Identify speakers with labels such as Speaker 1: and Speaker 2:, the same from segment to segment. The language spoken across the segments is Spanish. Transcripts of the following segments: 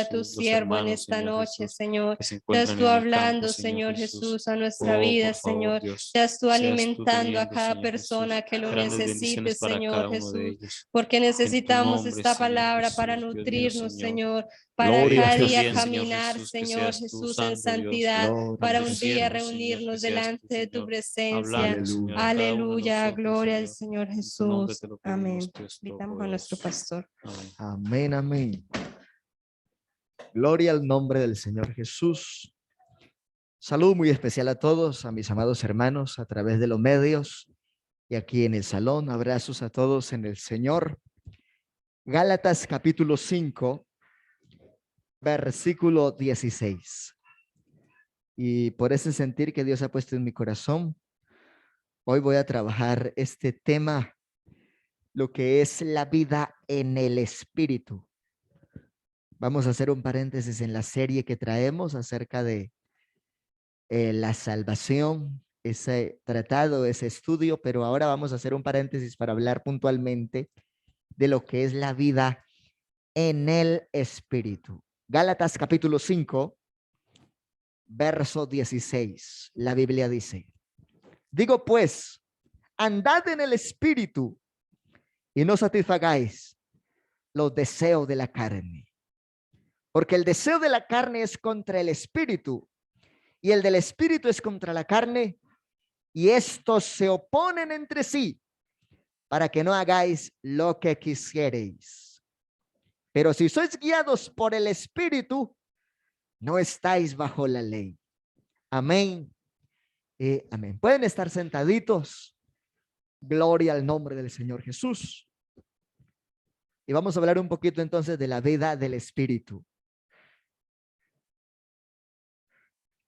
Speaker 1: a tu
Speaker 2: Jesús, los
Speaker 1: siervo en
Speaker 2: hermanos,
Speaker 1: esta
Speaker 2: Señor
Speaker 1: noche,
Speaker 2: Jesús,
Speaker 1: Señor.
Speaker 2: que se
Speaker 1: Seas
Speaker 2: encuentran
Speaker 1: tú
Speaker 2: en el campo,
Speaker 1: hablando,
Speaker 2: Señor
Speaker 1: Señor
Speaker 2: Jesús.
Speaker 1: Jesús, a nuestra
Speaker 2: Oh,
Speaker 1: vida,
Speaker 2: por favor,
Speaker 1: Señor.
Speaker 2: Dios,
Speaker 1: Seas tú
Speaker 2: seas tú
Speaker 1: alimentando a
Speaker 2: teniendo,
Speaker 1: cada
Speaker 2: Señor
Speaker 1: persona
Speaker 2: Jesús,
Speaker 1: que lo
Speaker 2: grandes
Speaker 1: necesite,
Speaker 2: bendiciones para
Speaker 1: Señor
Speaker 2: cada uno de
Speaker 1: Jesús.
Speaker 2: ellos.
Speaker 1: Porque
Speaker 2: En tu
Speaker 1: necesitamos
Speaker 2: nombre,
Speaker 1: esta
Speaker 2: Señor
Speaker 1: palabra para
Speaker 2: Jesús, Dios mío,
Speaker 1: nutrirnos,
Speaker 2: Señor.
Speaker 1: Señor, para
Speaker 3: Gloria a
Speaker 1: cada
Speaker 2: Permite
Speaker 1: día
Speaker 2: bien,
Speaker 3: Jesús.
Speaker 2: Señor
Speaker 1: caminar,
Speaker 2: Jesús, que
Speaker 1: Señor
Speaker 2: seas tú,
Speaker 1: Jesús, en
Speaker 2: Santo Dios,
Speaker 1: santidad,
Speaker 3: Gloria
Speaker 1: para
Speaker 3: a
Speaker 2: ante tu
Speaker 1: un día
Speaker 2: siervo,
Speaker 3: Jesús.
Speaker 2: Señor, que
Speaker 1: reunirnos
Speaker 2: seas tú,
Speaker 1: delante de tu
Speaker 2: Señor,
Speaker 1: presencia.
Speaker 2: hablando, Señor, a
Speaker 3: Aleluya.
Speaker 2: cada uno de
Speaker 1: Aleluya,
Speaker 2: nosotros,
Speaker 1: gloria al
Speaker 2: Señor.
Speaker 1: Señor
Speaker 2: En tu nombre
Speaker 1: Jesús.
Speaker 2: te lo
Speaker 1: Amén.
Speaker 2: pedimos, Dios
Speaker 1: Invitamos a nuestro
Speaker 2: Todopoderoso.
Speaker 1: pastor.
Speaker 2: Amén.
Speaker 3: Amén, amén. Gloria al nombre del Señor Jesús. Salud muy especial a todos, a mis amados hermanos a través de los medios y aquí en el salón. Abrazos a todos en el Señor. Gálatas capítulo 5, versículo 16. Y por ese sentir que Dios ha puesto en mi corazón, hoy voy a trabajar este tema, lo que es la vida en el Espíritu. Vamos a hacer un paréntesis en la serie que traemos acerca de la salvación, ese tratado, ese estudio, pero ahora vamos a hacer un paréntesis para hablar puntualmente de lo que es la vida en el Espíritu. Gálatas capítulo 5, verso 16. La Biblia dice: digo pues, andad en el Espíritu y no satisfagáis los deseos de la carne. Porque el deseo de la carne es contra el Espíritu y el del Espíritu es contra la carne, y estos se oponen entre sí para que no hagáis lo que quisiereis. Pero si sois guiados por el Espíritu, no estáis bajo la ley. Amén. Amén. Pueden estar sentaditos. Gloria al nombre del Señor Jesús. Y vamos a hablar un poquito entonces de la vida del Espíritu.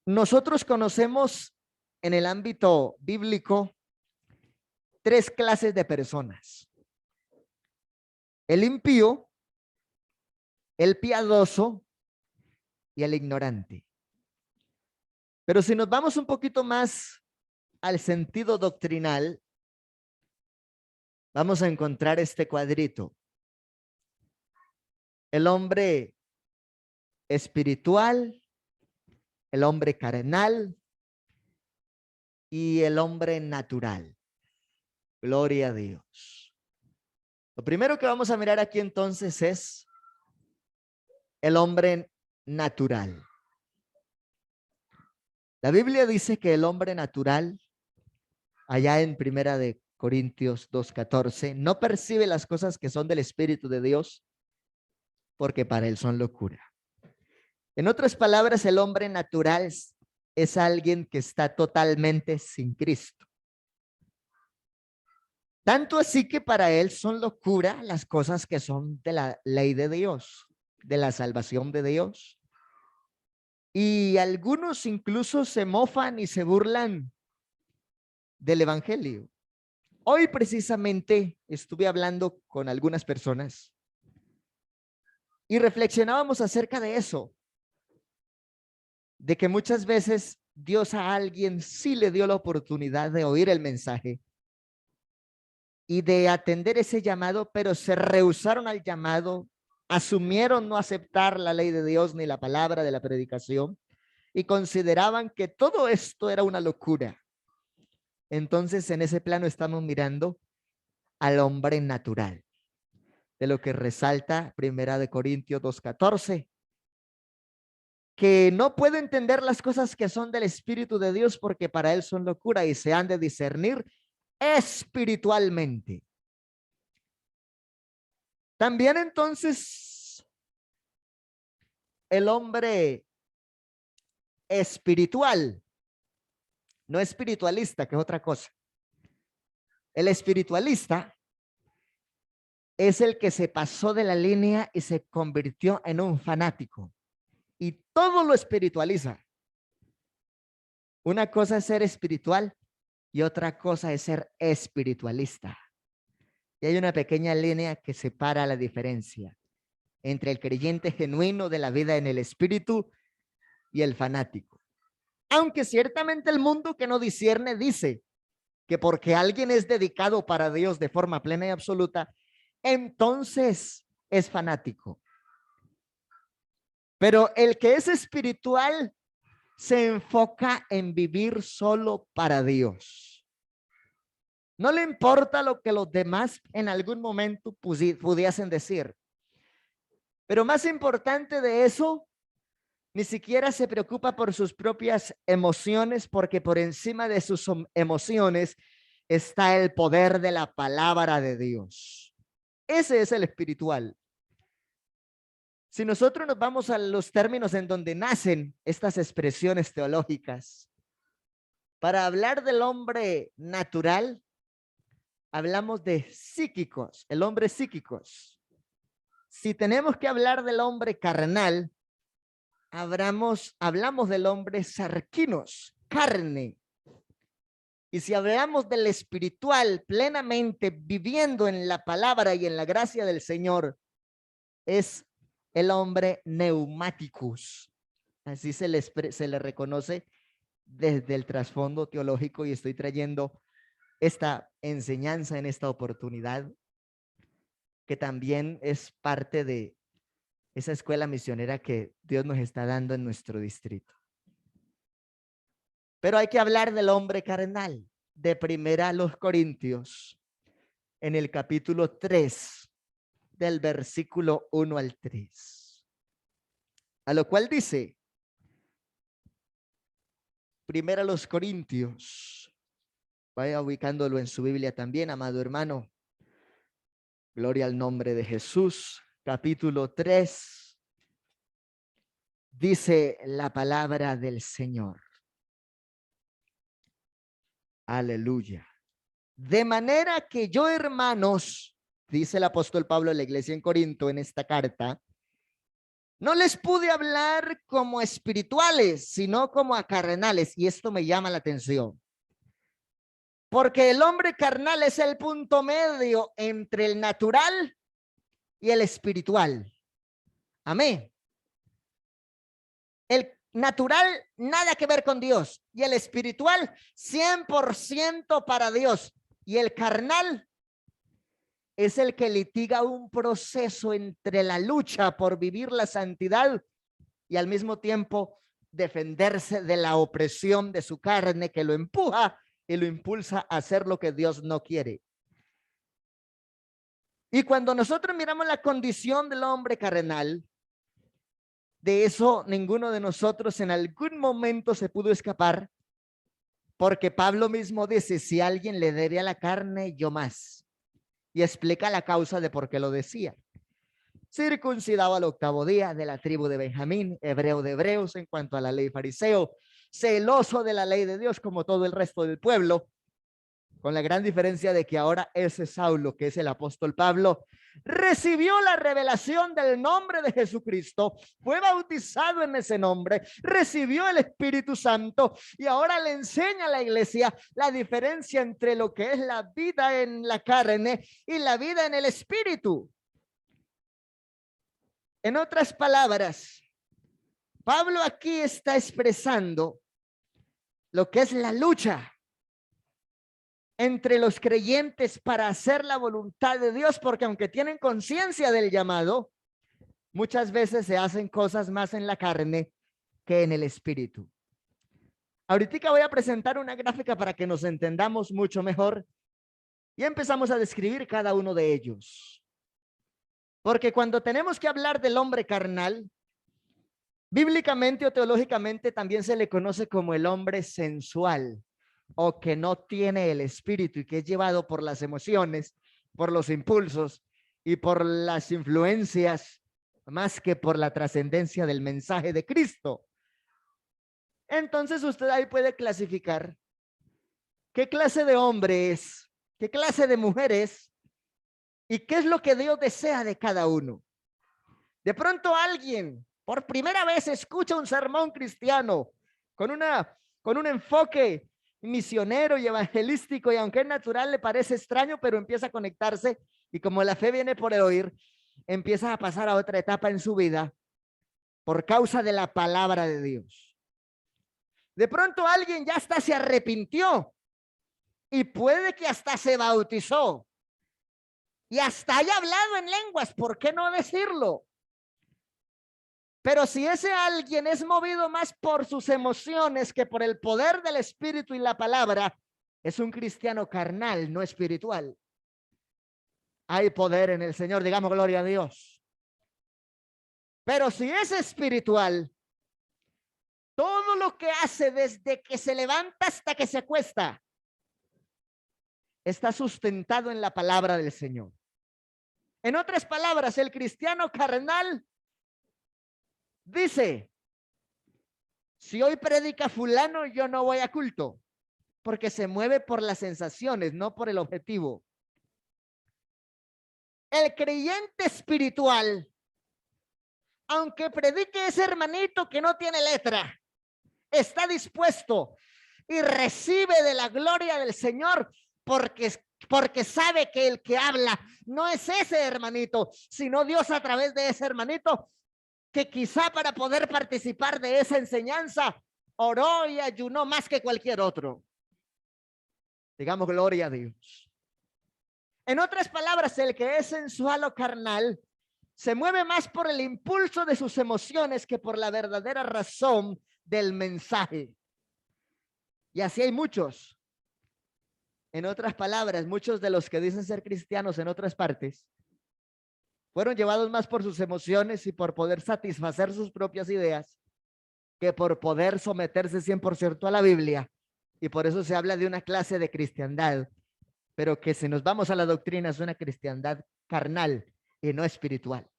Speaker 3: Nosotros conocemos en el ámbito bíblico tres clases de personas: el impío, el piadoso y el ignorante. Pero si nos vamos un poquito más al sentido doctrinal, vamos a encontrar este cuadrito: el hombre espiritual, el hombre carnal y el hombre natural. Gloria a Dios. Lo primero que vamos a mirar aquí entonces es el hombre natural. La Biblia dice que el hombre natural, allá en Primera de Corintios 2:14, no percibe las cosas que son del Espíritu de Dios, porque para él son locura. En otras palabras, el hombre natural es alguien que está totalmente sin Cristo. Tanto así que para él son locura las cosas que son de la ley de Dios, de la salvación de Dios. Y algunos incluso se mofan y se burlan del evangelio. Hoy precisamente estuve hablando con algunas personas y reflexionábamos acerca de eso, de que muchas veces Dios a alguien sí le dio la oportunidad de oír el mensaje y de atender ese llamado, pero se rehusaron al llamado, asumieron no aceptar la ley de Dios ni la palabra de la predicación y consideraban que todo esto era una locura. Entonces, en ese plano estamos mirando al hombre natural, de lo que resalta Primera de Corintios 2:14, que no puede entender las cosas que son del Espíritu de Dios porque para él son locura y se han de discernir espiritualmente. También entonces el hombre espiritual, no espiritualista, que es otra cosa. El espiritualista es el que se pasó de la línea y se convirtió en un fanático y todo lo espiritualiza. Una cosa es ser espiritual y otra cosa es ser espiritualista. Y hay una pequeña línea que separa la diferencia entre el creyente genuino de la vida en el espíritu y el fanático. Aunque ciertamente el mundo que no discierne dice que porque alguien es dedicado para Dios de forma plena y absoluta, entonces es fanático. Pero el que es espiritual se enfoca en vivir solo para Dios. No le importa lo que los demás en algún momento pudiesen decir. Pero más importante de eso, ni siquiera se preocupa por sus propias emociones, porque por encima de sus emociones está el poder de la palabra de Dios. Ese es el espiritual. Si nosotros nos vamos a los términos en donde nacen estas expresiones teológicas, para hablar del hombre natural, hablamos de psíquicos, el hombre psíquicos. Si tenemos que hablar del hombre carnal, hablamos del hombre sarquinos, carne. Y si hablamos del espiritual plenamente viviendo en la palabra y en la gracia del Señor, es el hombre neumáticos. Así se le reconoce desde el trasfondo teológico, y estoy trayendo esta enseñanza en esta oportunidad, que también es parte de esa escuela misionera que Dios nos está dando en nuestro distrito. Pero hay que hablar del hombre carnal, de Primera a los Corintios, en el capítulo 3, del versículo 1 al 3. A lo cual dice, Primera a los Corintios, vaya ubicándolo en su Biblia también, amado hermano. Gloria al nombre de Jesús. Capítulo 3, dice la palabra del Señor. Aleluya. De manera que yo, hermanos, dice el apóstol Pablo a la iglesia en Corinto en esta carta, no les pude hablar como espirituales, sino como a carnales. Y esto me llama la atención. Porque el hombre carnal es el punto medio entre el natural y el espiritual. Amén. El natural, nada que ver con Dios. Y el espiritual, 100% para Dios. Y el carnal es el que litiga un proceso entre la lucha por vivir la santidad y al mismo tiempo defenderse de la opresión de su carne, que lo empuja y lo impulsa a hacer lo que Dios no quiere. Y cuando nosotros miramos la condición del hombre carnal, de eso ninguno de nosotros en algún momento se pudo escapar, porque Pablo mismo dice, si alguien le debe a la carne, yo más. Y explica la causa de por qué lo decía. Circuncidado al 8º día, de la tribu de Benjamín, hebreo de hebreos en cuanto a la ley, fariseo, celoso de la ley de Dios como todo el resto del pueblo, con la gran diferencia de que ahora ese Saulo, que es el apóstol Pablo, recibió la revelación del nombre de Jesucristo, fue bautizado en ese nombre, recibió el Espíritu Santo y ahora le enseña a la iglesia la diferencia entre lo que es la vida en la carne y la vida en el Espíritu. En otras palabras, Pablo aquí está expresando lo que es la lucha entre los creyentes para hacer la voluntad de Dios, porque aunque tienen conciencia del llamado, muchas veces se hacen cosas más en la carne que en el espíritu. Ahorita voy a presentar una gráfica para que nos entendamos mucho mejor y empezamos a describir cada uno de ellos. Porque cuando tenemos que hablar del hombre carnal, bíblicamente o teológicamente también se le conoce como el hombre sensual, o que no tiene el espíritu y que es llevado por las emociones, por los impulsos y por las influencias, más que por la trascendencia del mensaje de Cristo. Entonces usted ahí puede clasificar qué clase de hombre es, qué clase de mujer es y qué es lo que Dios desea de cada uno. De pronto alguien por primera vez escucha un sermón cristiano con un enfoque misionero y evangelístico, y aunque es natural le parece extraño, pero empieza a conectarse, y como la fe viene por el oír, empieza a pasar a otra etapa en su vida por causa de la palabra de Dios. De pronto alguien ya hasta se arrepintió y puede que hasta se bautizó y hasta haya hablado en lenguas, ¿por qué no decirlo? Pero si ese alguien es movido más por sus emociones que por el poder del Espíritu y la palabra, es un cristiano carnal, no espiritual. Hay poder en el Señor, digamos gloria a Dios. Pero si es espiritual, todo lo que hace desde que se levanta hasta que se acuesta está sustentado en la palabra del Señor. En otras palabras, el cristiano carnal dice, si hoy predica fulano, yo no voy a culto, porque se mueve por las sensaciones, no por el objetivo. El creyente espiritual, aunque predique ese hermanito que no tiene letra, está dispuesto y recibe de la gloria del Señor porque sabe que el que habla no es ese hermanito, sino Dios a través de ese hermanito, que quizá para poder participar de esa enseñanza oró y ayunó más que cualquier otro. Digamos gloria a Dios. En otras palabras, el que es sensual o carnal se mueve más por el impulso de sus emociones que por la verdadera razón del mensaje. Y así hay muchos. En otras palabras, muchos de los que dicen ser cristianos en otras partes fueron llevados más por sus emociones y por poder satisfacer sus propias ideas que por poder someterse 100% a la Biblia. Y por eso se habla de una clase de cristiandad, pero que si nos vamos a la doctrina es una cristiandad carnal y no espiritual.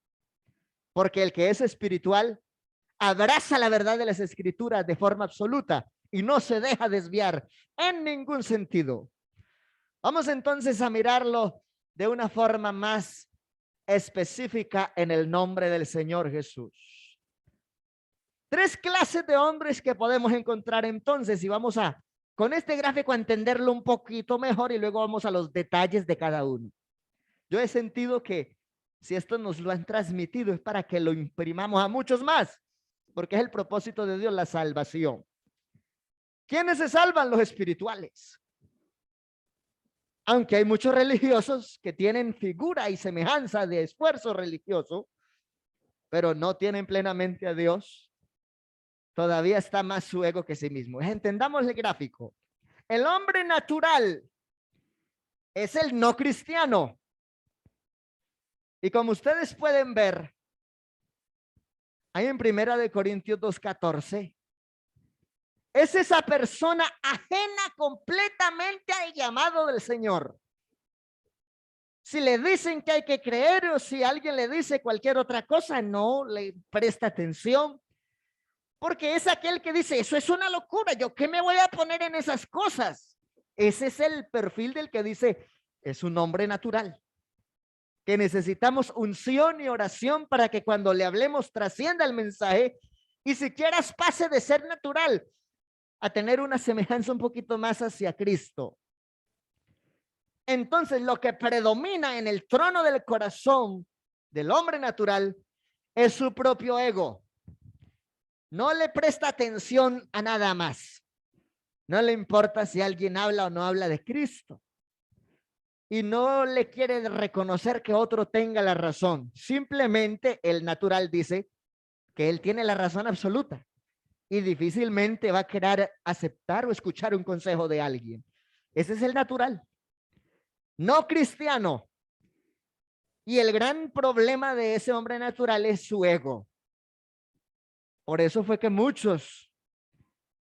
Speaker 3: Porque el que es espiritual abraza la verdad de las escrituras de forma absoluta y no se deja desviar en ningún sentido. Vamos entonces a mirarlo de una forma más específica en el nombre del Señor Jesús. Tres clases de hombres que podemos encontrar entonces, y vamos a, con este gráfico, a entenderlo un poquito mejor y luego vamos a los detalles de cada uno. Yo he sentido que si esto nos lo han transmitido es para que lo imprimamos a muchos más, porque es el propósito de Dios la salvación. ¿Quiénes se salvan? Los espirituales. Aunque hay muchos religiosos que tienen figura y semejanza de esfuerzo religioso, pero no tienen plenamente a Dios, todavía está más su ego que sí mismo. Entendamos el gráfico. El hombre natural es el no cristiano. Y como ustedes pueden ver, ahí en 1 Corintios 2:14, es esa persona ajena completamente al llamado del Señor. Si le dicen que hay que creer o si alguien le dice cualquier otra cosa, no le presta atención, porque es aquel que dice, eso es una locura, ¿yo qué me voy a poner en esas cosas? Ese es el perfil del que dice, es un hombre natural, que necesitamos unción y oración para que cuando le hablemos trascienda el mensaje y siquiera pase de ser natural a tener una semejanza un poquito más hacia Cristo. Entonces, lo que predomina en el trono del corazón del hombre natural es su propio ego. No le presta atención a nada más. No le importa si alguien habla o no habla de Cristo. Y no le quiere reconocer que otro tenga la razón. Simplemente el natural dice que él tiene la razón absoluta y difícilmente va a querer aceptar o escuchar un consejo de alguien. Ese es el natural. No cristiano. Y el gran problema de ese hombre natural es su ego. Por eso fue que muchos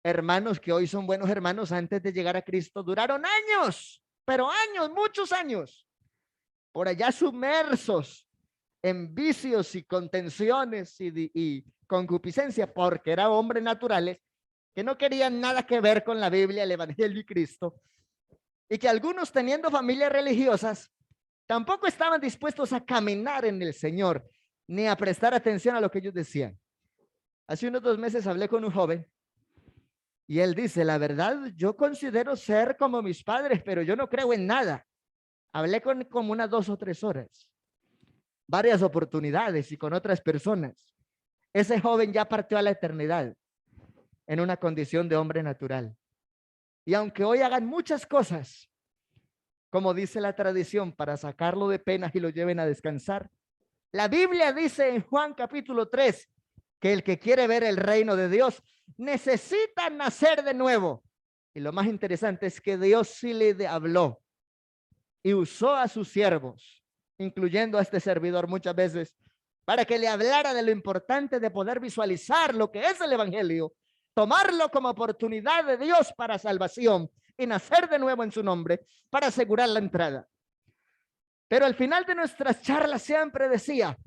Speaker 3: hermanos que hoy son buenos hermanos antes de llegar a Cristo duraron años, pero años, muchos años, por allá sumersos en vicios y contenciones y concupiscencia, porque eran hombres naturales que no querían nada que ver con la Biblia, el Evangelio y Cristo, y que algunos, teniendo familias religiosas, tampoco estaban dispuestos a caminar en el Señor ni a prestar atención a lo que ellos decían. Hace unos 2 meses hablé con un joven y él dice, la verdad, yo considero ser como mis padres, pero yo no creo en nada. Hablé con como unas 2 o 3 horas, varias oportunidades y con otras personas. Ese joven ya partió a la eternidad en una condición de hombre natural. Y aunque hoy hagan muchas cosas, como dice la tradición, para sacarlo de penas y lo lleven a descansar, la Biblia dice en Juan capítulo 3 que el que quiere ver el reino de Dios necesita nacer de nuevo. Y lo más interesante es que Dios sí le habló y usó a sus siervos, incluyendo a este servidor muchas veces, para que le hablara de lo importante de poder visualizar lo que es el evangelio, tomarlo como oportunidad de Dios para salvación y nacer de nuevo en su nombre para asegurar la entrada. Pero al final de nuestras charlas siempre decía,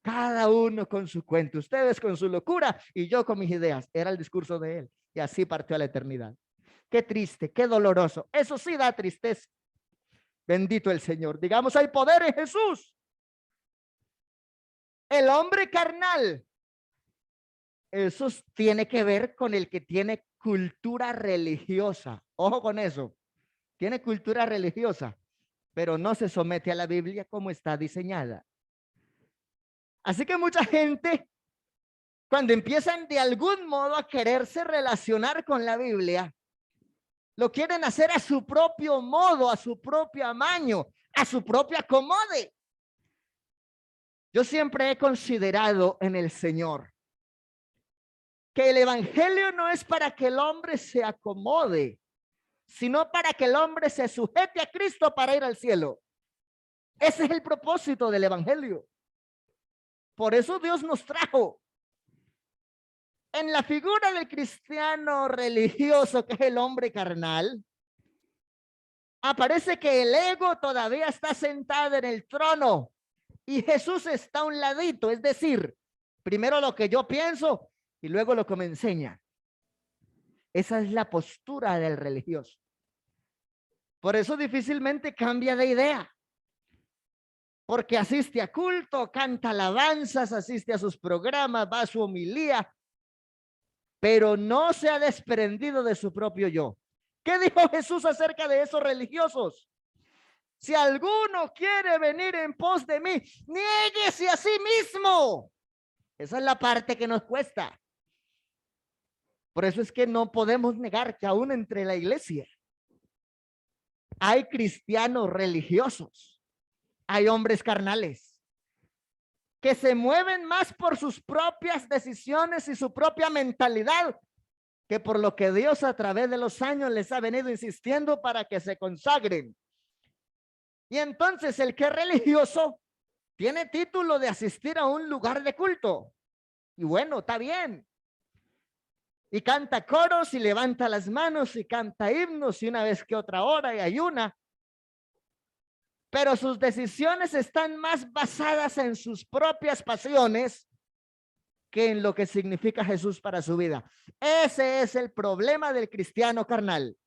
Speaker 3: cada uno con su cuento, ustedes con su locura y yo con mis ideas. Era el discurso de él y así partió a la eternidad. Qué triste, qué doloroso. Eso sí da tristeza. Bendito el Señor. Digamos, hay poder en Jesús. El hombre carnal, eso tiene que ver con el que tiene cultura religiosa. Ojo con eso. Tiene cultura religiosa, pero no se somete a la Biblia como está diseñada. Así que mucha gente, cuando empiezan de algún modo a quererse relacionar con la Biblia, lo quieren hacer a su propio modo, a su propio amaño, a su propio acomode. Yo siempre he considerado en el Señor que el evangelio no es para que el hombre se acomode, sino para que el hombre se sujete a Cristo para ir al cielo. Ese es el propósito del evangelio. Por eso Dios nos trajo. En la figura del cristiano religioso, que es el hombre carnal, aparece que el ego todavía está sentado en el trono y Jesús está a un ladito, es decir, primero lo que yo pienso y luego lo que me enseña. Esa es la postura del religioso. Por eso difícilmente cambia de idea. Porque asiste a culto, canta alabanzas, asiste a sus programas, va a su homilía, pero no se ha desprendido de su propio yo. ¿Qué dijo Jesús acerca de esos religiosos? Si alguno quiere venir en pos de mí, niéguese a sí mismo. Esa es la parte que nos cuesta. Por eso es que no podemos negar que aún entre la iglesia hay cristianos religiosos, hay hombres carnales que se mueven más por sus propias decisiones y su propia mentalidad que por lo que Dios a través de los años les ha venido insistiendo para que se consagren. Y entonces el que es religioso tiene título de asistir a un lugar de culto. Y bueno, está bien. Y canta coros y levanta las manos y canta himnos y una vez que otra hora y ayuna. Pero sus decisiones están más basadas en sus propias pasiones que en lo que significa Jesús para su vida. Ese es el problema del cristiano carnal.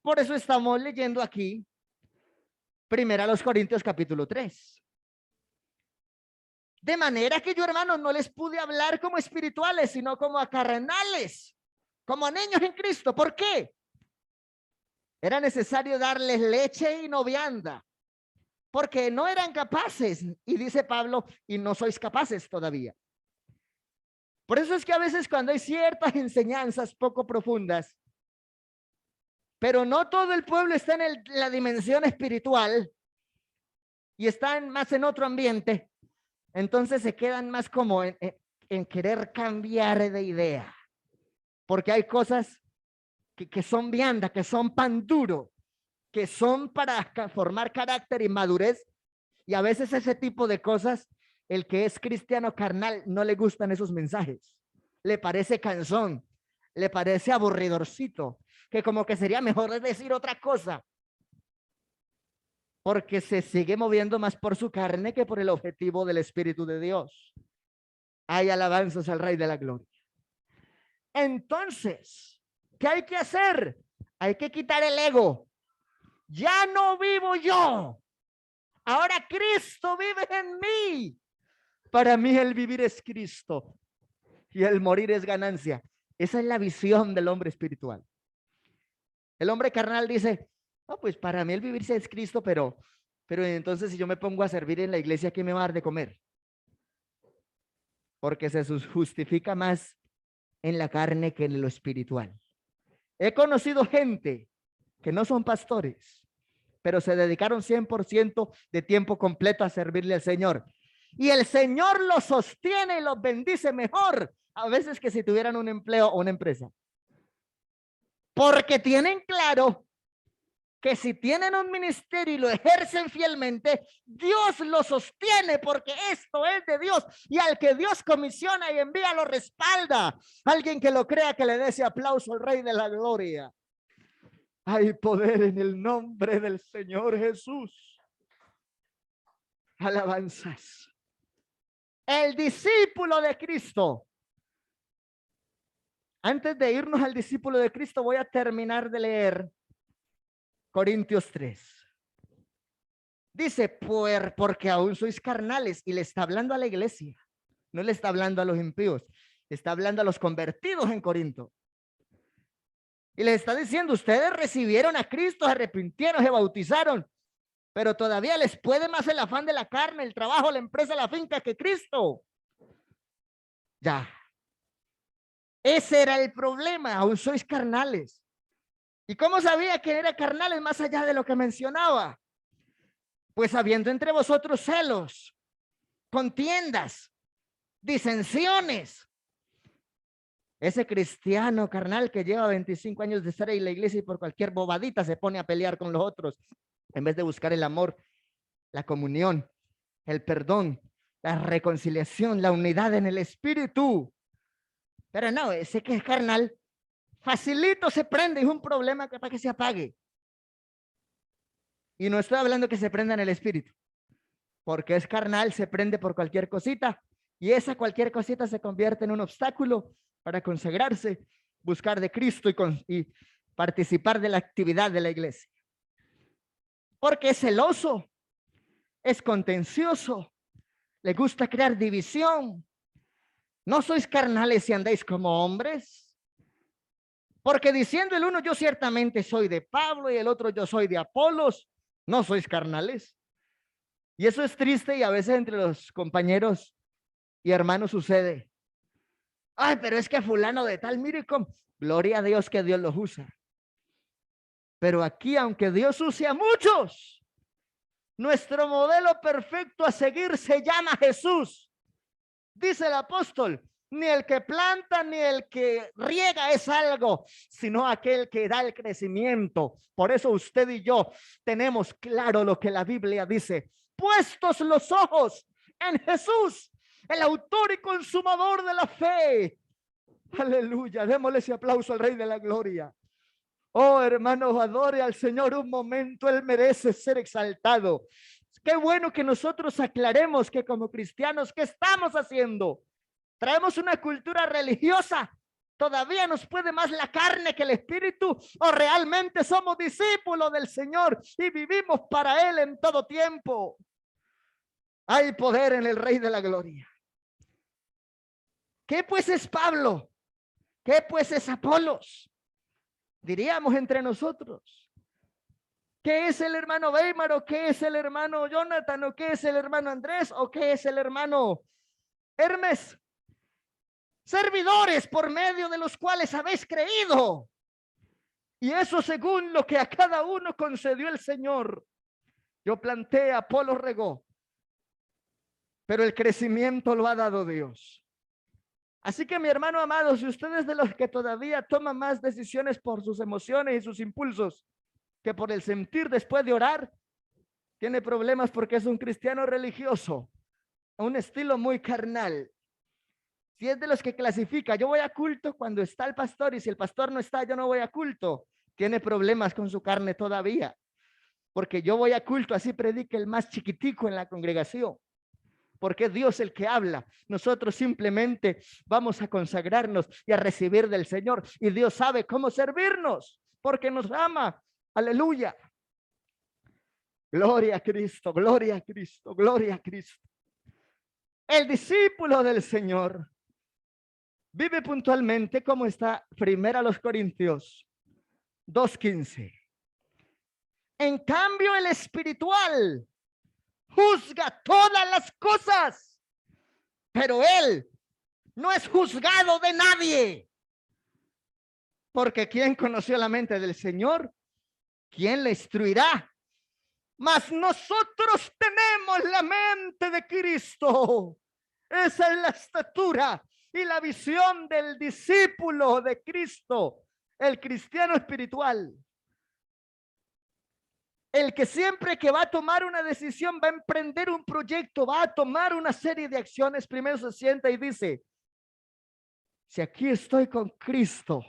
Speaker 3: Por eso estamos leyendo aquí 1 Corintios capítulo 3. De manera que yo, hermanos, no les pude hablar como espirituales, sino como a carnales, como a niños en Cristo. ¿Por qué? Era necesario darles leche y no vianda, porque no eran capaces. Y dice Pablo, y no sois capaces todavía. Por eso es que a veces cuando hay ciertas enseñanzas poco profundas, pero no todo el pueblo está en la dimensión espiritual y están más en otro ambiente, entonces se quedan más como en querer cambiar de idea, porque hay cosas que son vianda, que son pan duro, que son para formar carácter y madurez, y a veces ese tipo de cosas, el que es cristiano carnal no le gustan esos mensajes, le parece cansón, le parece aburridorcito, que como que sería mejor decir otra cosa, porque se sigue moviendo más por su carne que por el objetivo del Espíritu de Dios. Hay alabanzas al Rey de la Gloria. Entonces, ¿qué hay que hacer? Hay que quitar el ego. Ya no vivo yo. Ahora Cristo vive en mí. Para mí el vivir es Cristo y el morir es ganancia. Esa es la visión del hombre espiritual. El hombre carnal dice, no, pues para mí el vivir es Cristo, pero entonces si yo me pongo a servir en la iglesia, ¿qué me va a dar de comer? Porque se justifica más en la carne que en lo espiritual. He conocido gente que no son pastores, pero se dedicaron 100% de tiempo completo a servirle al Señor. Y el Señor los sostiene y los bendice mejor a veces que si tuvieran un empleo o una empresa. Porque tienen claro que si tienen un ministerio y lo ejercen fielmente, Dios lo sostiene porque esto es de Dios. Y al que Dios comisiona y envía lo respalda. Alguien que lo crea, que le dé ese aplauso al Rey de la Gloria. Hay poder en el nombre del Señor Jesús. Alabanzas. El discípulo de Cristo. Antes de irnos al discípulo de Cristo, voy a terminar de leer Corintios 3. Dice, porque aún sois carnales, y le está hablando a la iglesia. No le está hablando a los impíos, le está hablando a los convertidos en Corinto. Y les está diciendo, ustedes recibieron a Cristo, se arrepintieron, se bautizaron, pero todavía les puede más el afán de la carne, el trabajo, la empresa, la finca que Cristo. Ya. Ese era el problema, aún sois carnales. ¿Y cómo sabía que era carnales más allá de lo que mencionaba? Pues habiendo entre vosotros celos, contiendas, disensiones. Ese cristiano carnal que lleva 25 años de estar en la iglesia y por cualquier bobadita se pone a pelear con los otros, en vez de buscar el amor, la comunión, el perdón, la reconciliación, la unidad en el espíritu. Pero no, ese que es carnal, facilito se prende, es un problema que para que se apague. Y no estoy hablando que se prenda en el espíritu, porque es carnal, se prende por cualquier cosita, y esa cualquier cosita se convierte en un obstáculo para consagrarse, buscar de Cristo y participar de la actividad de la iglesia. Porque es celoso, es contencioso, le gusta crear división. No sois carnales si andáis como hombres. Porque diciendo el uno, yo ciertamente soy de Pablo, y el otro, yo soy de Apolos, no sois carnales. Y eso es triste, y a veces entre los compañeros y hermanos sucede. Ay, pero es que fulano de tal, mire cómo. Gloria a Dios que Dios los usa. Pero aquí, aunque Dios use a muchos, nuestro modelo perfecto a seguir se llama Jesús. Dice el apóstol, ni el que planta ni el que riega es algo, sino aquel que da el crecimiento. Por eso usted y yo tenemos claro lo que la Biblia dice. Puestos los ojos en Jesús, el autor y consumador de la fe. Aleluya, démosle ese aplauso al Rey de la Gloria. Oh, hermanos, adore al Señor un momento, Él merece ser exaltado. Qué bueno que nosotros aclaremos que como cristianos, ¿qué estamos haciendo? ¿Traemos una cultura religiosa? ¿Todavía nos puede más la carne que el espíritu? ¿O realmente somos discípulos del Señor y vivimos para Él en todo tiempo? Hay poder en el Rey de la Gloria. ¿Qué pues es Pablo? ¿Qué pues es Apolos? Diríamos entre nosotros. ¿Qué es el hermano Weimar? ¿O qué es el hermano Jonathan? ¿O qué es el hermano Andrés? ¿O qué es el hermano Hermes? Servidores por medio de los cuales habéis creído. Y eso según lo que a cada uno concedió el Señor. Yo planté, Apolo regó, pero el crecimiento lo ha dado Dios. Así que mi hermano amado, si usted es de los que todavía toma más decisiones por sus emociones y sus impulsos que por el sentir después de orar, tiene problemas porque es un cristiano religioso, un estilo muy carnal. Si es de los que clasifica, yo voy a culto cuando está el pastor, y si el pastor no está, yo no voy a culto, tiene problemas con su carne todavía, porque yo voy a culto, así predique el más chiquitico en la congregación, porque es Dios el que habla. Nosotros simplemente vamos a consagrarnos y a recibir del Señor, y Dios sabe cómo servirnos, porque nos ama. Aleluya. Gloria a Cristo, gloria a Cristo, gloria a Cristo. El discípulo del Señor vive puntualmente como está Primera a los Corintios 2:15. En cambio, el espiritual juzga todas las cosas, pero él no es juzgado de nadie. Porque ¿quién conoció la mente del Señor? ¿Quién le instruirá? Mas nosotros tenemos la mente de Cristo. Esa es la estatura y la visión del discípulo de Cristo, el cristiano espiritual. El que siempre que va a tomar una decisión, va a emprender un proyecto, va a tomar una serie de acciones, primero se sienta y dice, si aquí estoy con Cristo,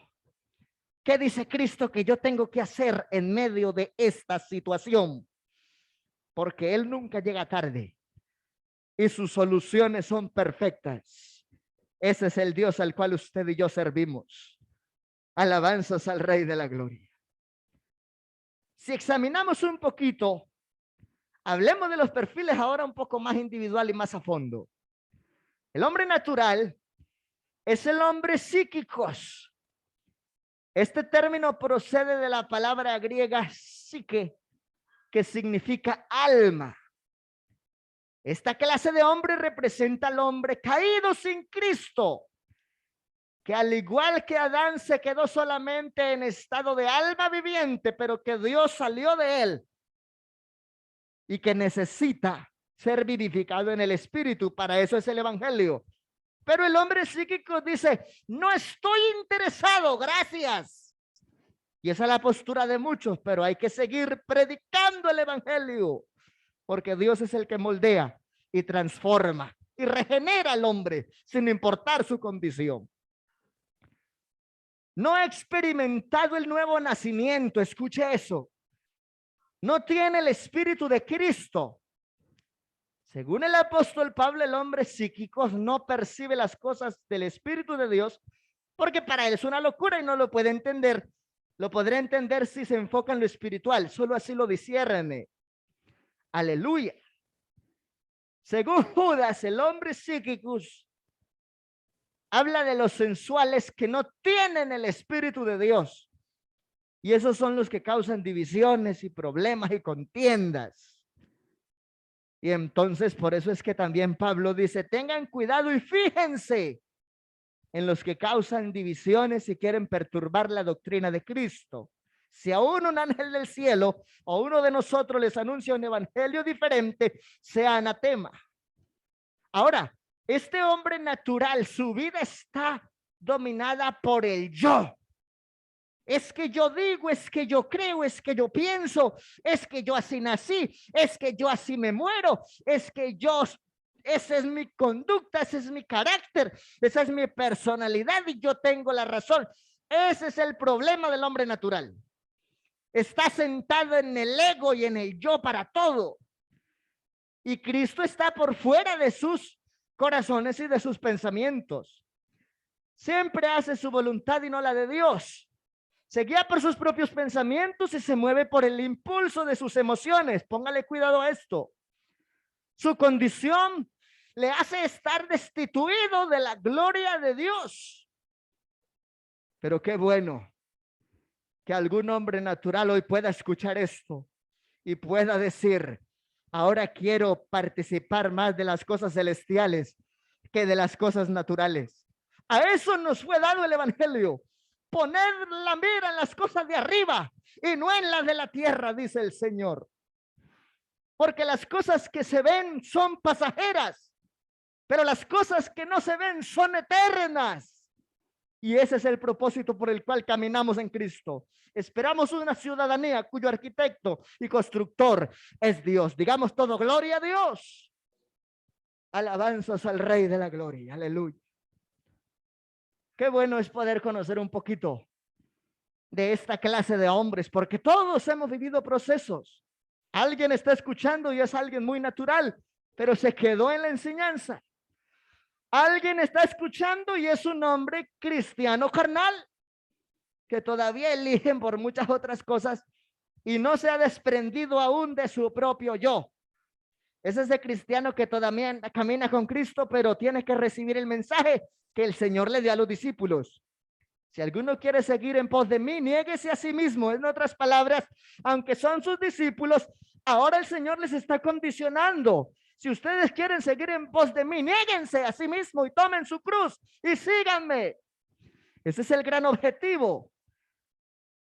Speaker 3: ¿qué dice Cristo que yo tengo que hacer en medio de esta situación? Porque Él nunca llega tarde y sus soluciones son perfectas. Ese es el Dios al cual usted y yo servimos. Alabanzas al Rey de la Gloria. Si examinamos un poquito, hablemos de los perfiles ahora un poco más individual y más a fondo. El hombre natural es el hombre psíquicos. Este término procede de la palabra griega psique, que significa alma. Esta clase de hombre representa al hombre caído sin Cristo, que al igual que Adán se quedó solamente en estado de alma viviente, pero que Dios salió de él y que necesita ser vivificado en el espíritu. Para eso es el evangelio. Pero el hombre psíquico dice, no estoy interesado, gracias. Y esa es la postura de muchos, pero hay que seguir predicando el evangelio, porque Dios es el que moldea y transforma y regenera al hombre sin importar su condición. No ha experimentado el nuevo nacimiento, escuche eso. No tiene el espíritu de Cristo. Según el apóstol Pablo, el hombre psíquico no percibe las cosas del espíritu de Dios porque para él es una locura y no lo puede entender. Lo podrá entender si se enfoca en lo espiritual, solo así lo discierne. Aleluya. Según Judas, el hombre psíquico habla de los sensuales que no tienen el espíritu de Dios. Y esos son los que causan divisiones y problemas y contiendas. Y entonces por eso es que también Pablo dice, tengan cuidado y fíjense en los que causan divisiones y quieren perturbar la doctrina de Cristo. Si aún un ángel del cielo o uno de nosotros les anuncia un evangelio diferente, sea anatema. Ahora, este hombre natural, su vida está dominada por el yo. Es que yo digo, es que yo creo, es que yo pienso, es que yo así nací, es que yo así me muero, es que yo, esa es mi conducta, ese es mi carácter, esa es mi personalidad y yo tengo la razón. Ese es el problema del hombre natural. Está sentado en el ego y en el yo para todo. Y Cristo está por fuera de sus corazones y de sus pensamientos. Siempre hace su voluntad y no la de Dios. Se guía por sus propios pensamientos y se mueve por el impulso de sus emociones. Póngale cuidado a esto. Su condición le hace estar destituido de la gloria de Dios. Pero qué bueno que algún hombre natural hoy pueda escuchar esto y pueda decir, ahora quiero participar más de las cosas celestiales que de las cosas naturales. A eso nos fue dado el evangelio. Poner la mira en las cosas de arriba y no en las de la tierra, dice el Señor. Porque las cosas que se ven son pasajeras, pero las cosas que no se ven son eternas. Y ese es el propósito por el cual caminamos en Cristo. Esperamos una ciudadanía cuyo arquitecto y constructor es Dios. Digamos todo, gloria a Dios. Alabanzas al Rey de la Gloria. Aleluya. Qué bueno es poder conocer un poquito de esta clase de hombres, porque todos hemos vivido procesos. Alguien está escuchando y es alguien muy natural, pero se quedó en la enseñanza. Alguien está escuchando y es un hombre cristiano carnal, que todavía eligen por muchas otras cosas y no se ha desprendido aún de su propio yo. Ese es el cristiano que todavía camina con Cristo, pero tiene que recibir el mensaje que el Señor le dio a los discípulos. Si alguno quiere seguir en pos de mí, niéguese a sí mismo. En otras palabras, aunque son sus discípulos, ahora el Señor les está condicionando. Si ustedes quieren seguir en pos de mí, niéguense a sí mismo y tomen su cruz y síganme. Ese es el gran objetivo.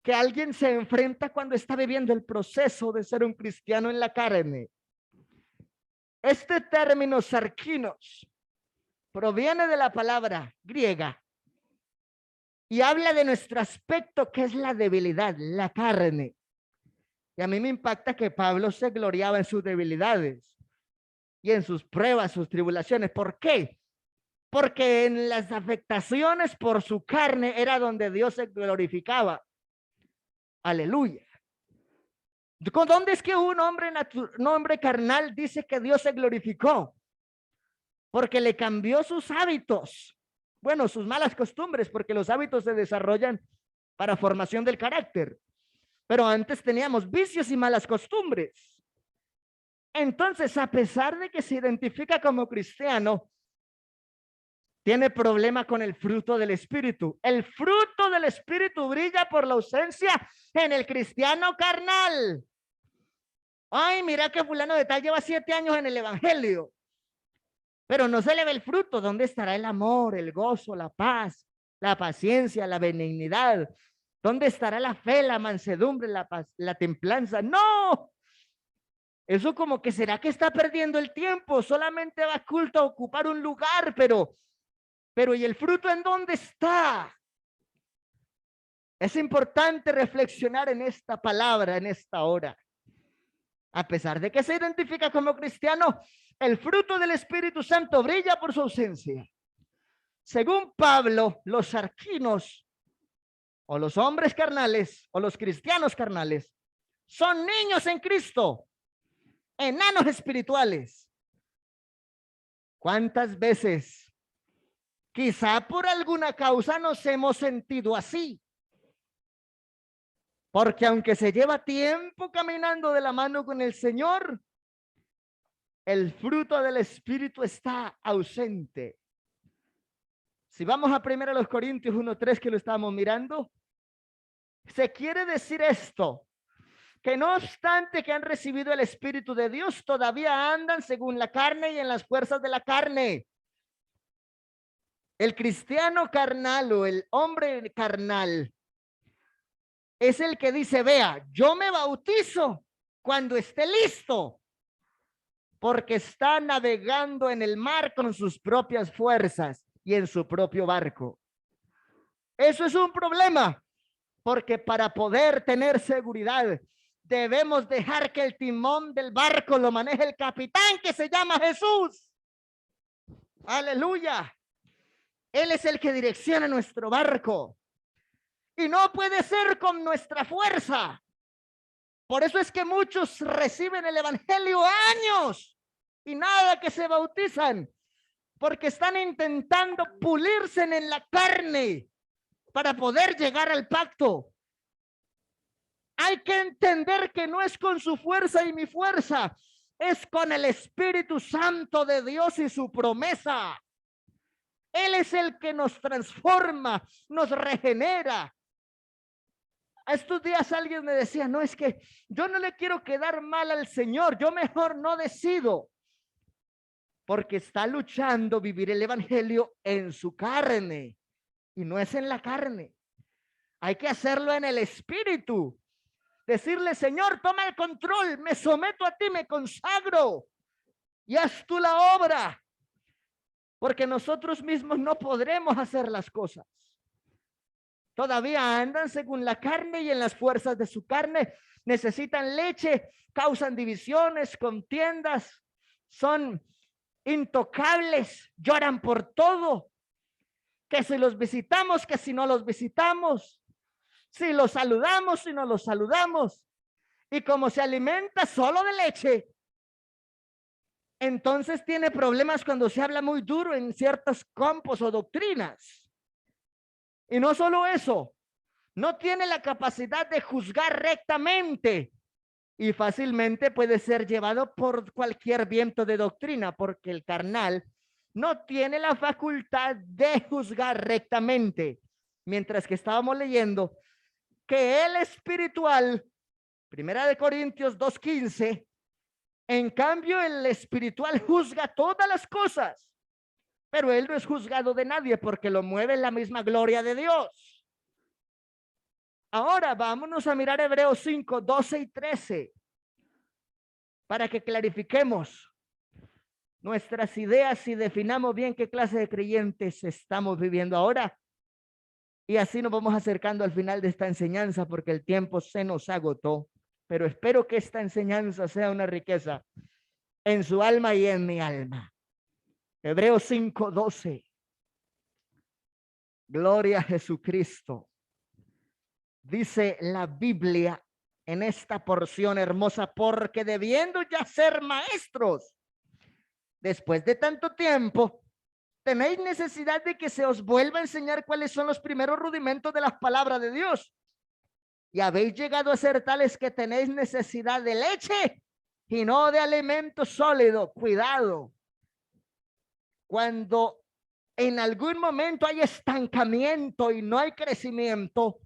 Speaker 3: que alguien se enfrenta cuando está viviendo el proceso de ser un cristiano en la carne. Este término sarkinos proviene de la palabra griega y habla de nuestro aspecto, que es la debilidad, la carne. Y a mí me impacta que Pablo se gloriaba en sus debilidades y en sus pruebas, sus tribulaciones. ¿Por qué? Porque en las afectaciones por su carne era donde Dios se glorificaba. Aleluya. ¿Dónde es que un hombre carnal dice que Dios se glorificó? Porque le cambió sus hábitos. Bueno, sus malas costumbres, porque los hábitos se desarrollan para formación del carácter. Pero antes teníamos vicios y malas costumbres. Entonces, a pesar de que se identifica como cristiano, tiene problema con el fruto del Espíritu. El fruto del Espíritu brilla por la ausencia en el cristiano carnal. Ay, mira que fulano de tal lleva 7 años en el evangelio, pero no se le ve el fruto. ¿Dónde estará el amor, el gozo, la paz, la paciencia, la benignidad? ¿Dónde estará la fe, la mansedumbre, la paz, la templanza? No. Eso como que será que está perdiendo el tiempo, solamente va a culto a ocupar un lugar, pero ¿y el fruto en dónde está? Es importante reflexionar en esta palabra, en esta hora. A pesar de que se identifica como cristiano, el fruto del Espíritu Santo brilla por su ausencia. Según Pablo, los sarkinos, o los hombres carnales, o los cristianos carnales, son niños en Cristo, enanos espirituales. ¿Cuántas veces, quizá por alguna causa, nos hemos sentido así? Porque aunque se lleva tiempo caminando de la mano con el Señor, el fruto del Espíritu está ausente. Si vamos a 1 Corintios 1:3, que lo estamos mirando, se quiere decir esto, que no obstante que han recibido el Espíritu de Dios, todavía andan según la carne y en las fuerzas de la carne. El cristiano carnal o el hombre carnal es el que dice, vea, yo me bautizo cuando esté listo, porque está navegando en el mar con sus propias fuerzas y en su propio barco. Eso es un problema, porque para poder tener seguridad debemos dejar que el timón del barco lo maneje el capitán, que se llama Jesús. Aleluya. Él es el que direcciona nuestro barco. Y no puede ser con nuestra fuerza. Por eso es que muchos reciben el evangelio años y nada que se bautizan, porque están intentando pulirse en la carne para poder llegar al pacto. Hay que entender que no es con su fuerza y mi fuerza, es con el Espíritu Santo de Dios y su promesa. Él es el que nos transforma, nos regenera. A estos días alguien me decía, no, es que yo no le quiero quedar mal al Señor, yo mejor no decido, porque está luchando vivir el evangelio en su carne y no es en la carne. Hay que hacerlo en el Espíritu. Decirle, Señor, toma el control, me someto a ti, me consagro y haz tú la obra, porque nosotros mismos no podremos hacer las cosas. Todavía andan según la carne y en las fuerzas de su carne, necesitan leche, causan divisiones, contiendas, son intocables, lloran por todo, que si los visitamos, que si no los visitamos, si los saludamos, si no los saludamos, y como se alimenta solo de leche, entonces tiene problemas cuando se habla muy duro en ciertos campos o doctrinas. Y no solo eso, no tiene la capacidad de juzgar rectamente y fácilmente puede ser llevado por cualquier viento de doctrina, porque el carnal no tiene la facultad de juzgar rectamente. Mientras que estábamos leyendo que el espiritual, 1 Corintios 2:15, en cambio el espiritual juzga todas las cosas, pero él no es juzgado de nadie porque lo mueve la misma gloria de Dios. Ahora vámonos a mirar Hebreos 5, 12 y 13 para que clarifiquemos nuestras ideas y definamos bien qué clase de creyentes estamos viviendo ahora. Y así nos vamos acercando al final de esta enseñanza porque el tiempo se nos agotó. Pero espero que esta enseñanza sea una riqueza en su alma y en mi alma. Hebreos 5, 12. Gloria a Jesucristo. Dice la Biblia en esta porción hermosa, porque debiendo ya ser maestros, después de tanto tiempo, tenéis necesidad de que se os vuelva a enseñar cuáles son los primeros rudimentos de las palabras de Dios. Y habéis llegado a ser tales que tenéis necesidad de leche y no de alimento sólido. Cuidado. Cuando en algún momento hay estancamiento y no hay crecimiento,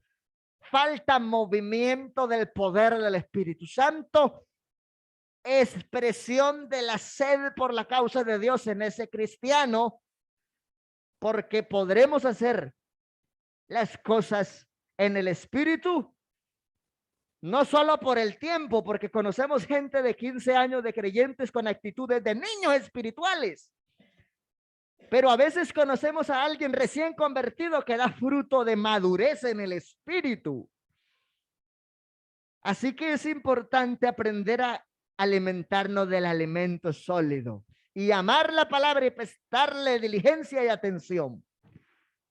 Speaker 3: falta movimiento del poder del Espíritu Santo, expresión de la sed por la causa de Dios en ese cristiano, porque podremos hacer las cosas en el Espíritu, no solo por el tiempo, porque conocemos gente de 15 años de creyentes con actitudes de niños espirituales, pero a veces conocemos a alguien recién convertido que da fruto de madurez en el Espíritu. Así que es importante aprender a alimentarnos del alimento sólido y amar la palabra y prestarle diligencia y atención.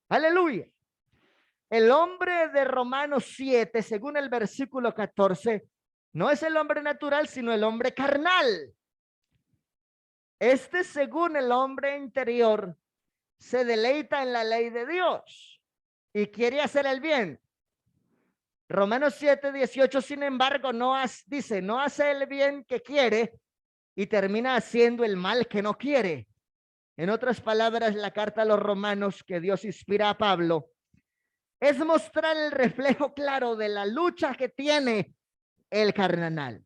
Speaker 3: Aleluya. El hombre de Romanos 7, según el versículo 14, no es el hombre natural, sino el hombre carnal. Este, según el hombre interior, se deleita en la ley de Dios y quiere hacer el bien. Romanos 7, 18, sin embargo, no hace el bien que quiere y termina haciendo el mal que no quiere. En otras palabras, la carta a los romanos que Dios inspira a Pablo es mostrar el reflejo claro de la lucha que tiene el carnal.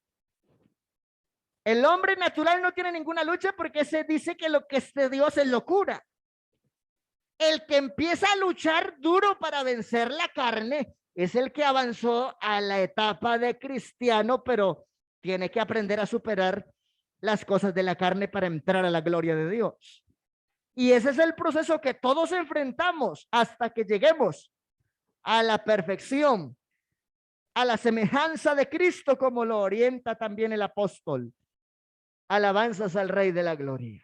Speaker 3: El hombre natural no tiene ninguna lucha porque se dice que lo que es de Dios es locura. El que empieza a luchar duro para vencer la carne es el que avanzó a la etapa de cristiano, pero tiene que aprender a superar las cosas de la carne para entrar a la gloria de Dios. Y ese es el proceso que todos enfrentamos hasta que lleguemos a la perfección, a la semejanza de Cristo, como lo orienta también el apóstol. Alabanzas al Rey de la Gloria.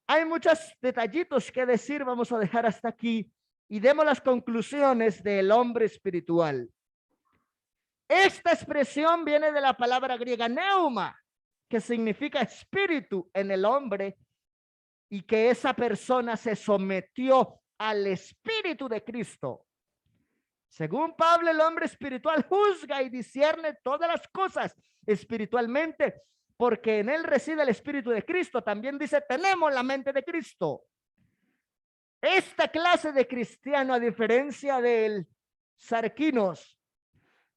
Speaker 3: Hay muchos detallitos que decir, vamos a dejar hasta aquí y demos las conclusiones del hombre espiritual. Esta expresión viene de la palabra griega neuma, que significa espíritu en el hombre, y que esa persona se sometió al espíritu de Cristo. Según Pablo, el hombre espiritual juzga y discierne todas las cosas espiritualmente, porque en él reside el espíritu de Cristo. También dice, tenemos la mente de Cristo. Esta clase de cristiano, a diferencia del Sarquinos,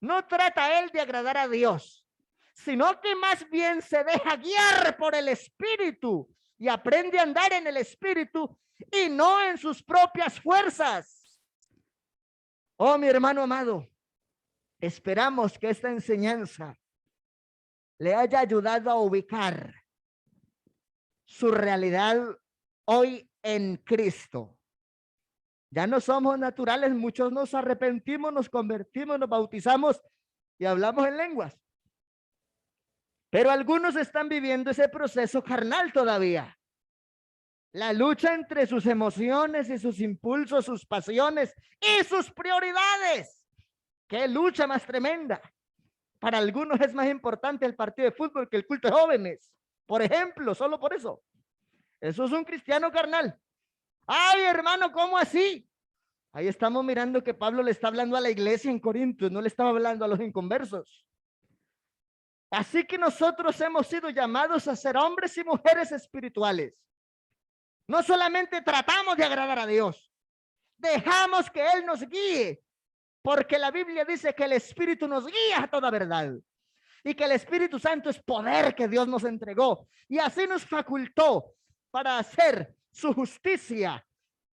Speaker 3: no trata él de agradar a Dios, sino que más bien se deja guiar por el espíritu y aprende a andar en el espíritu y no en sus propias fuerzas. Oh, mi hermano amado, esperamos que esta enseñanza le haya ayudado a ubicar su realidad hoy en Cristo. Ya no somos naturales, muchos nos arrepentimos, nos convertimos, nos bautizamos y hablamos en lenguas. Pero algunos están viviendo ese proceso carnal todavía. La lucha entre sus emociones y sus impulsos, sus pasiones y sus prioridades. ¡Qué lucha más tremenda! Para algunos es más importante el partido de fútbol que el culto de jóvenes. Por ejemplo, solo por eso. Eso es un cristiano carnal. Ay, hermano, ¿cómo así? Ahí estamos mirando que Pablo le está hablando a la iglesia en Corinto, no le estaba hablando a los inconversos. Así que nosotros hemos sido llamados a ser hombres y mujeres espirituales. No solamente tratamos de agradar a Dios, dejamos que Él nos guíe, porque la Biblia dice que el Espíritu nos guía a toda verdad y que el Espíritu Santo es poder que Dios nos entregó y así nos facultó para hacer su justicia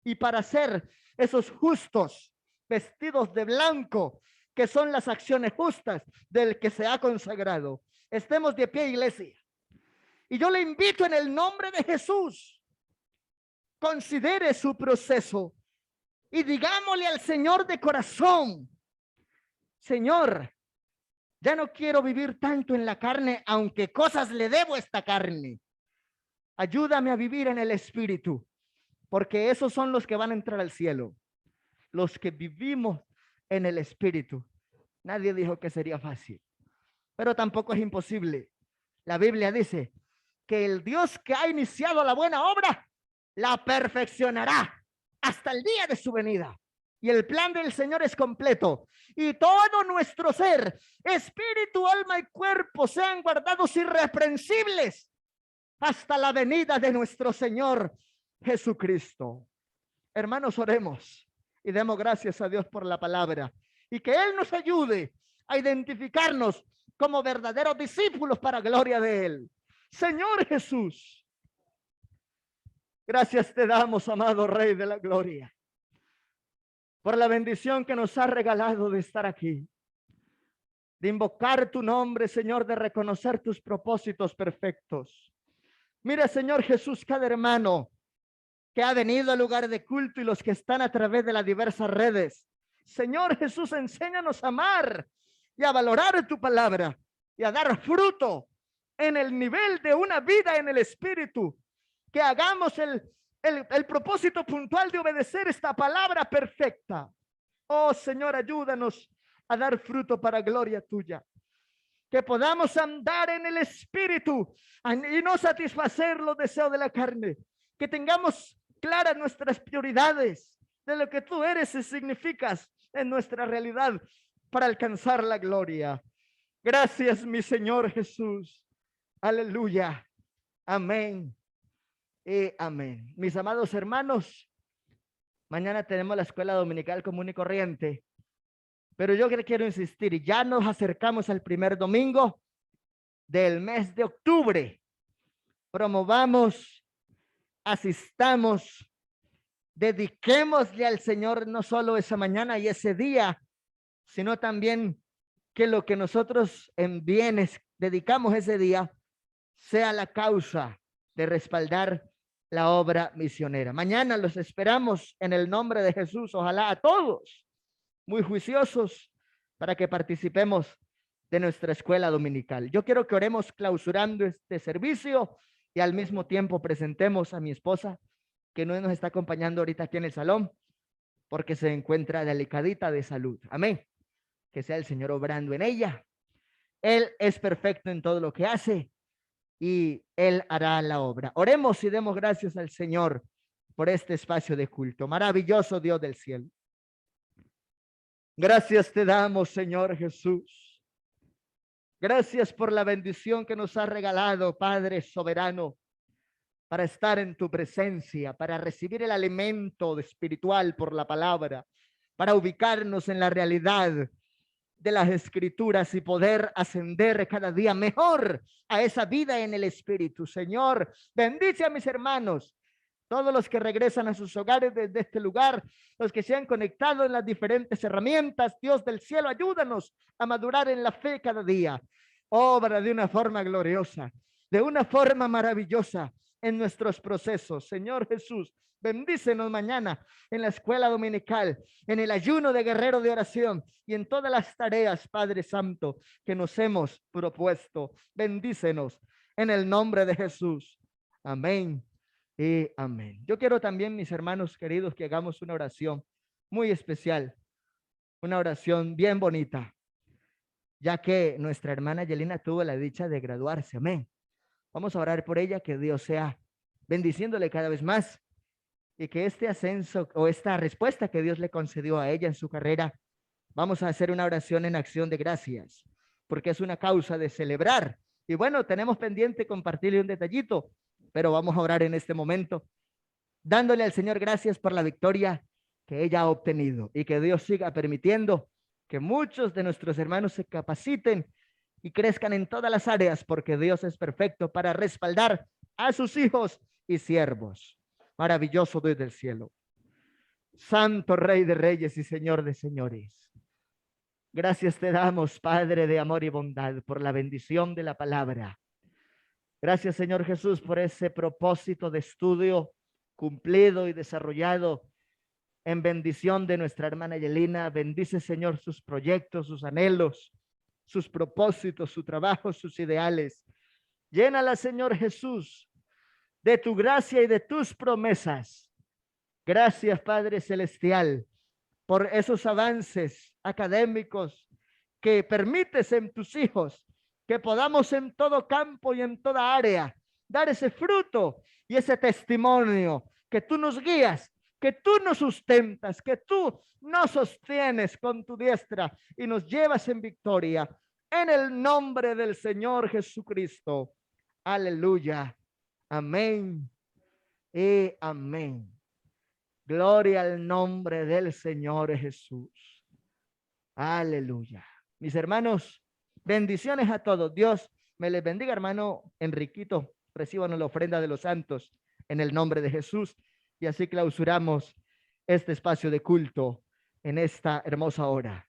Speaker 3: y para ser esos justos vestidos de blanco, que son las acciones justas del que se ha consagrado. Estemos de pie, iglesia. Y yo le invito en el nombre de Jesús, considere su proceso y digámosle al Señor de corazón: Señor, ya no quiero vivir tanto en la carne, aunque cosas le debo a esta carne. Ayúdame a vivir en el Espíritu, porque esos son los que van a entrar al cielo, los que vivimos en el Espíritu. Nadie dijo que sería fácil, pero tampoco es imposible. La Biblia dice que el Dios que ha iniciado la buena obra la perfeccionará hasta el día de su venida. Y el plan del Señor es completo. Y todo nuestro ser, espíritu, alma y cuerpo, sean guardados irreprensibles hasta la venida de nuestro Señor Jesucristo. Hermanos, oremos y demos gracias a Dios por la palabra. Y que Él nos ayude a identificarnos como verdaderos discípulos para gloria de Él. Señor Jesús, gracias te damos, amado Rey de la Gloria, por la bendición que nos ha regalado de estar aquí, de invocar tu nombre, Señor, de reconocer tus propósitos perfectos. Mira, Señor Jesús, cada hermano que ha venido al lugar de culto y los que están a través de las diversas redes. Señor Jesús, enséñanos a amar y a valorar tu palabra y a dar fruto en el nivel de una vida en el Espíritu. Que hagamos el propósito puntual de obedecer esta palabra perfecta. Oh Señor, ayúdanos a dar fruto para gloria tuya. Que podamos andar en el Espíritu y no satisfacer los deseos de la carne. Que tengamos claras nuestras prioridades de lo que tú eres y significas en nuestra realidad para alcanzar la gloria. Gracias, mi Señor Jesús. Aleluya. Amén. Y amén. Mis amados hermanos, mañana tenemos la escuela dominical común y corriente, pero yo quiero insistir, ya nos acercamos al primer domingo del mes de octubre. Promovamos, asistamos, dediquémosle al Señor no solo esa mañana y ese día, sino también que lo que nosotros en bienes dedicamos ese día sea la causa de respaldar la obra misionera. Mañana los esperamos en el nombre de Jesús. Ojalá a todos muy juiciosos para que participemos de nuestra escuela dominical. Yo quiero que oremos clausurando este servicio y al mismo tiempo presentemos a mi esposa, que no nos está acompañando ahorita aquí en el salón porque se encuentra delicadita de salud. Amén. Que sea el Señor obrando en ella. Él es perfecto en todo lo que hace y Él hará la obra. Oremos y demos gracias al Señor por este espacio de culto. Maravilloso Dios del cielo. Gracias te damos, Señor Jesús. Gracias por la bendición que nos ha regalado, Padre soberano, para estar en tu presencia, para recibir el alimento espiritual por la palabra, para ubicarnos en la realidad de las Escrituras y poder ascender cada día mejor a esa vida en el Espíritu. Señor, bendice a mis hermanos, todos los que regresan a sus hogares desde este lugar, los que se han conectado en las diferentes herramientas. Dios del cielo, ayúdanos a madurar en la fe cada día. Obra de una forma gloriosa, de una forma maravillosa en nuestros procesos. Señor Jesús, bendícenos mañana en la escuela dominical, en el ayuno de guerrero de oración y en todas las tareas, Padre Santo, que nos hemos propuesto. Bendícenos en el nombre de Jesús. Amén y amén. Yo quiero también, mis hermanos queridos, que hagamos una oración muy especial, una oración bien bonita, ya que nuestra hermana Yelena tuvo la dicha de graduarse. Amén. Vamos a orar por ella, que Dios sea bendiciéndole cada vez más y que este ascenso o esta respuesta que Dios le concedió a ella en su carrera, vamos a hacer una oración en acción de gracias, porque es una causa de celebrar. Y bueno, tenemos pendiente compartirle un detallito, pero vamos a orar en este momento, dándole al Señor gracias por la victoria que ella ha obtenido y que Dios siga permitiendo que muchos de nuestros hermanos se capaciten y crezcan en todas las áreas, porque Dios es perfecto para respaldar a sus hijos y siervos. Maravilloso Dios del cielo. Santo Rey de Reyes y Señor de Señores. Gracias te damos, Padre de amor y bondad, por la bendición de la palabra. Gracias, Señor Jesús, por ese propósito de estudio cumplido y desarrollado en bendición de nuestra hermana Yelina. Bendice, Señor, sus proyectos, sus anhelos, sus propósitos, su trabajo, sus ideales. Llénala, Señor Jesús, de tu gracia y de tus promesas. Gracias, Padre Celestial, por esos avances académicos que permites en tus hijos, que podamos en todo campo y en toda área dar ese fruto y ese testimonio, que tú nos guías, que tú nos sustentas, que tú nos sostienes con tu diestra y nos llevas en victoria. En el nombre del Señor Jesucristo. Aleluya. Amén y amén. Gloria al nombre del Señor Jesús. Aleluya. Mis hermanos, bendiciones a todos. Dios me les bendiga, hermano Enriquito. Reciban la ofrenda de los santos en el nombre de Jesús. Y así clausuramos este espacio de culto en esta hermosa hora.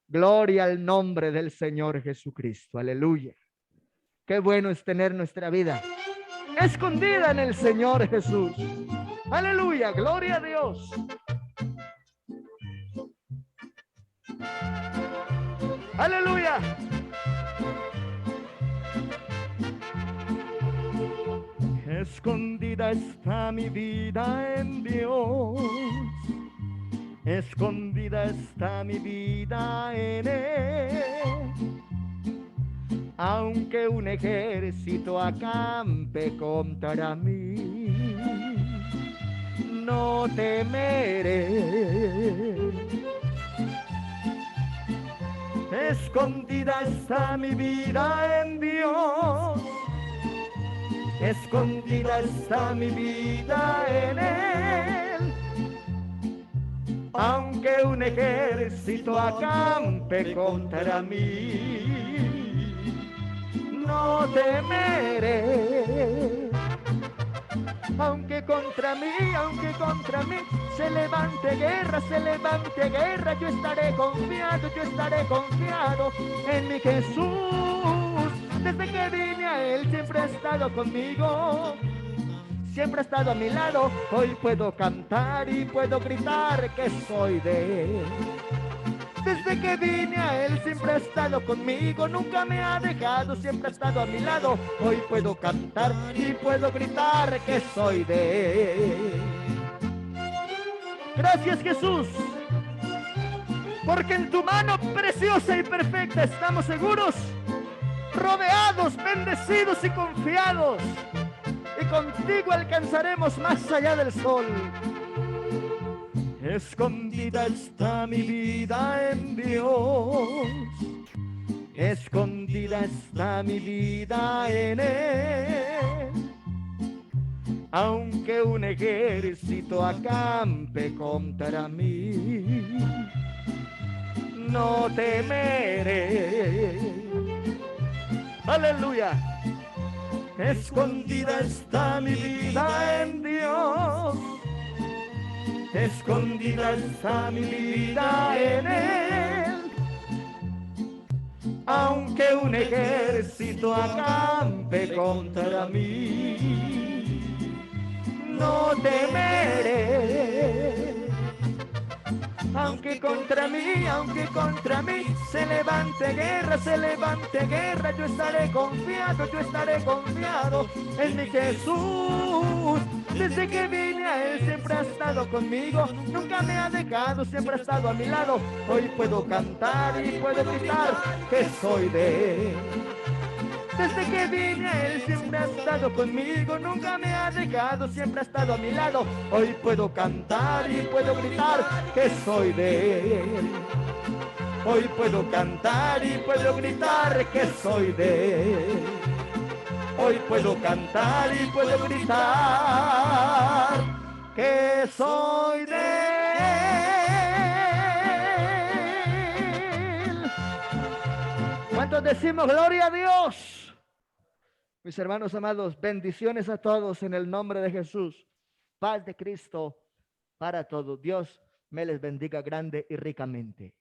Speaker 3: Gloria al nombre del Señor Jesucristo. Aleluya. Qué bueno es tener nuestra vida escondida en el Señor Jesús. Aleluya, gloria a Dios. Aleluya. Escondida está mi vida en Dios. Escondida está mi vida en Él. Aunque un ejército acampe contra mí, no temeré. Escondida está mi vida en Dios. Escondida está mi vida en Él. Aunque un ejército acampe contra mí, no temeré. Aunque contra mí se levante guerra, yo estaré confiado en mi Jesús. Desde que vine a Él siempre ha estado conmigo, siempre ha estado a mi lado. Hoy puedo cantar y puedo gritar que soy de Él. Desde que vine a Él siempre ha estado conmigo, nunca me ha dejado, siempre ha estado a mi lado. Hoy puedo cantar y puedo gritar que soy de Él. Gracias, Jesús, porque en tu mano preciosa y perfecta estamos seguros, rodeados, bendecidos y confiados. Y contigo alcanzaremos más allá del sol. Escondida está mi vida en Dios. Escondida está mi vida en Él. Aunque un ejército acampe contra mí, no temeré. Aleluya. Escondida está mi vida en Dios. Escondida está mi vida en Él. Aunque un ejército acampe contra mí, no temeré. Aunque contra mí se levante guerra, yo estaré confiado en mi Jesús. Desde que vine a Él siempre ha estado conmigo, nunca me ha dejado, siempre ha estado a mi lado. Hoy puedo cantar y puedo gritar que soy de Él. Desde que vine a Él siempre ha estado conmigo, nunca me ha dejado, siempre ha estado a mi lado. Hoy puedo cantar y puedo gritar que soy de Él. Hoy puedo cantar y puedo gritar que soy de Él. Hoy puedo cantar y puedo gritar que soy de Él. ¿Cuántos decimos gloria a Dios? Mis hermanos amados, bendiciones a todos en el nombre de Jesús. Paz de Cristo para todos. Dios me les bendiga grande y ricamente.